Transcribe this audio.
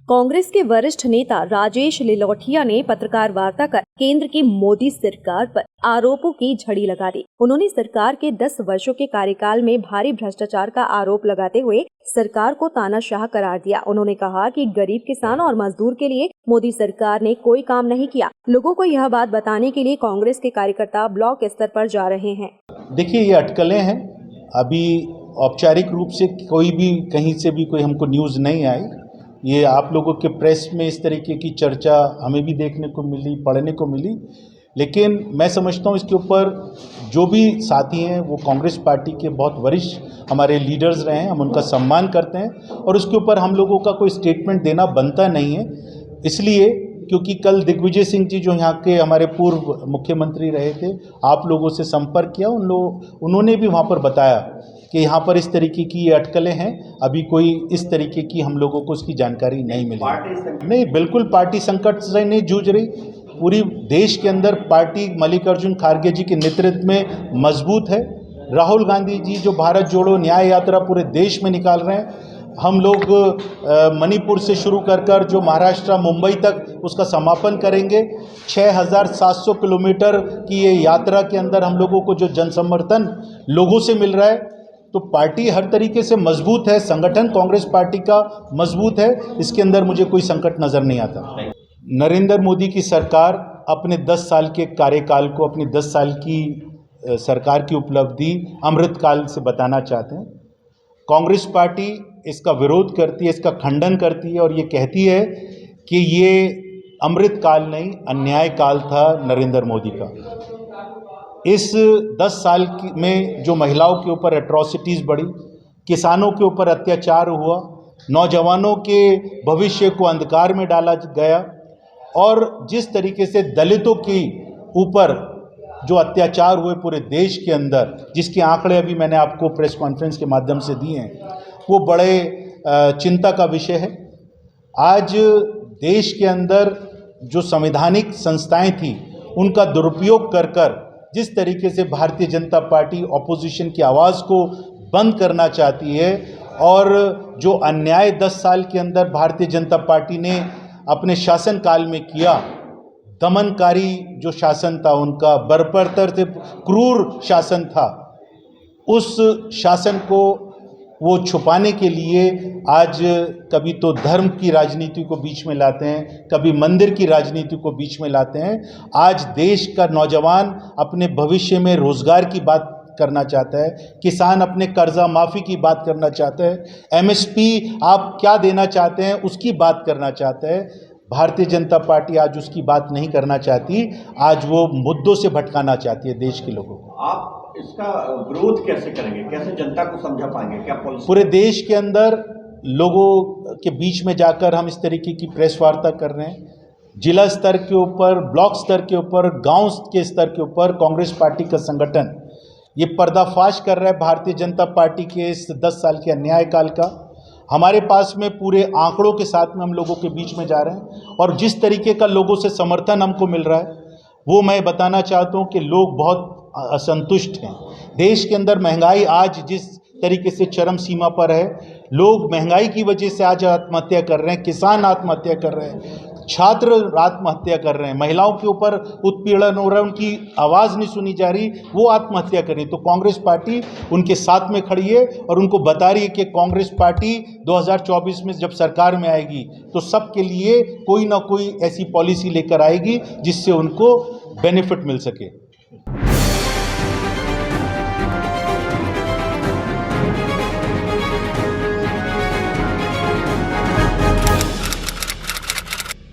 कांग्रेस के वरिष्ठ नेता राजेश लिलोठिया ने पत्रकार वार्ता कर केंद्र की मोदी सरकार पर आरोपों की झड़ी लगा दी। उन्होंने सरकार के 10 वर्षों के कार्यकाल में भारी भ्रष्टाचार का आरोप लगाते हुए सरकार को तानाशाह करार दिया। उन्होंने कहा कि गरीब किसान और मजदूर के लिए मोदी सरकार ने कोई काम नहीं किया। लोगों को यह बात बताने के लिए कांग्रेस के कार्यकर्ता ब्लॉक स्तर पर जा रहे हैं। देखिए, ये अटकलें हैं। अभी औपचारिक रूप से कोई भी कहीं से भी कोई हमको न्यूज़ नहीं आई। ये आप लोगों के प्रेस में इस तरीके की चर्चा हमें भी देखने को मिली, पढ़ने को मिली। लेकिन मैं समझता हूँ इसके ऊपर जो भी साथी हैं वो कांग्रेस पार्टी के बहुत वरिष्ठ हमारे लीडर्स रहे हैं, हम उनका सम्मान करते हैं और उसके ऊपर हम लोगों का कोई स्टेटमेंट देना बनता नहीं है। इसलिए क्योंकि कल दिग्विजय सिंह जी जो यहाँ के हमारे पूर्व मुख्यमंत्री रहे थे, आप लोगों से संपर्क किया, उन्होंने भी वहाँ पर बताया कि यहाँ पर इस तरीके की ये अटकलें हैं। अभी कोई इस तरीके की हम लोगों को उसकी जानकारी नहीं मिली। नहीं, बिल्कुल पार्टी संकट से नहीं जूझ रही। पूरी देश के अंदर पार्टी मल्लिकार्जुन खड़गे जी के नेतृत्व में मजबूत है। राहुल गांधी जी जो भारत जोड़ो न्याय यात्रा पूरे देश में निकाल रहे हैं। हम लोग मणिपुर से शुरू कर जो महाराष्ट्र मुंबई तक उसका समापन करेंगे। 6,700 किलोमीटर की ये यात्रा के अंदर हम लोगों को जो जनसमर्थन लोगों से मिल रहा है, तो पार्टी हर तरीके से मजबूत है। संगठन कांग्रेस पार्टी का मजबूत है। इसके अंदर मुझे कोई संकट नज़र नहीं आता। नरेंद्र मोदी की सरकार अपने 10 साल के कार्यकाल को, अपनी 10 साल की सरकार की उपलब्धि अमृतकाल से बताना चाहते हैं। कांग्रेस पार्टी इसका विरोध करती है, इसका खंडन करती है और ये कहती है कि ये अमृतकाल नहीं, अन्याय काल था नरेंद्र मोदी का। इस 10 साल में जो महिलाओं के ऊपर एट्रॉसिटीज़ बढ़ी, किसानों के ऊपर अत्याचार हुआ, नौजवानों के भविष्य को अंधकार में डाला गया और जिस तरीके से दलितों के ऊपर जो अत्याचार हुए पूरे देश के अंदर, जिसके आंकड़े अभी मैंने आपको प्रेस कॉन्फ्रेंस के माध्यम से दिए हैं, वो बड़े चिंता का विषय है। आज देश के अंदर जो संवैधानिक संस्थाएं थी उनका दुरुपयोग कर जिस तरीके से भारतीय जनता पार्टी ऑपोजिशन की आवाज़ को बंद करना चाहती है और जो अन्याय 10 साल के अंदर भारतीय जनता पार्टी ने अपने शासनकाल में किया, दमनकारी जो शासन था उनका, बर्बरतर से क्रूर शासन था, उस शासन को वो छुपाने के लिए आज कभी तो धर्म की राजनीति को बीच में लाते हैं, कभी मंदिर की राजनीति को बीच में लाते हैं। आज देश का नौजवान अपने भविष्य में रोजगार की बात करना चाहता है, किसान अपने कर्जा माफ़ी की बात करना चाहता है, एमएसपी आप क्या देना चाहते हैं उसकी बात करना चाहता है। भारतीय जनता पार्टी आज उसकी बात नहीं करना चाहती, आज वो मुद्दों से भटकाना चाहती है देश के लोगों को। आप इसका विरोध कैसे करेंगे, कैसे जनता को समझा पाएंगे? क्या पॉलिसी पूरे देश के अंदर लोगों के बीच में जाकर हम इस तरीके की प्रेस वार्ता कर रहे हैं। जिला स्तर के ऊपर, ब्लॉक स्तर के ऊपर, गांव के स्तर के ऊपर कांग्रेस पार्टी का संगठन ये पर्दाफाश कर रहा है भारतीय जनता पार्टी के इस 10 साल के अन्याय काल का। हमारे पास में पूरे आंकड़ों के साथ में हम लोगों के बीच में जा रहे हैं और जिस तरीके का लोगों से समर्थन हमको मिल रहा है वो मैं बताना चाहता हूँ कि लोग बहुत असंतुष्ट हैं। देश के अंदर महंगाई आज जिस तरीके से चरम सीमा पर है, लोग महंगाई की वजह से आज आत्महत्या कर रहे हैं, किसान आत्महत्या कर रहे हैं, छात्र आत्महत्या कर रहे हैं, महिलाओं के ऊपर उत्पीड़न हो रहा है, उनकी आवाज़ नहीं सुनी जा रही, वो आत्महत्या कर रही है। तो कांग्रेस पार्टी उनके साथ में खड़ी है और उनको बता रही है कि कांग्रेस पार्टी 2024 में जब सरकार में आएगी तो सबके लिए कोई ना कोई ऐसी पॉलिसी लेकर आएगी जिससे उनको बेनिफिट मिल सके।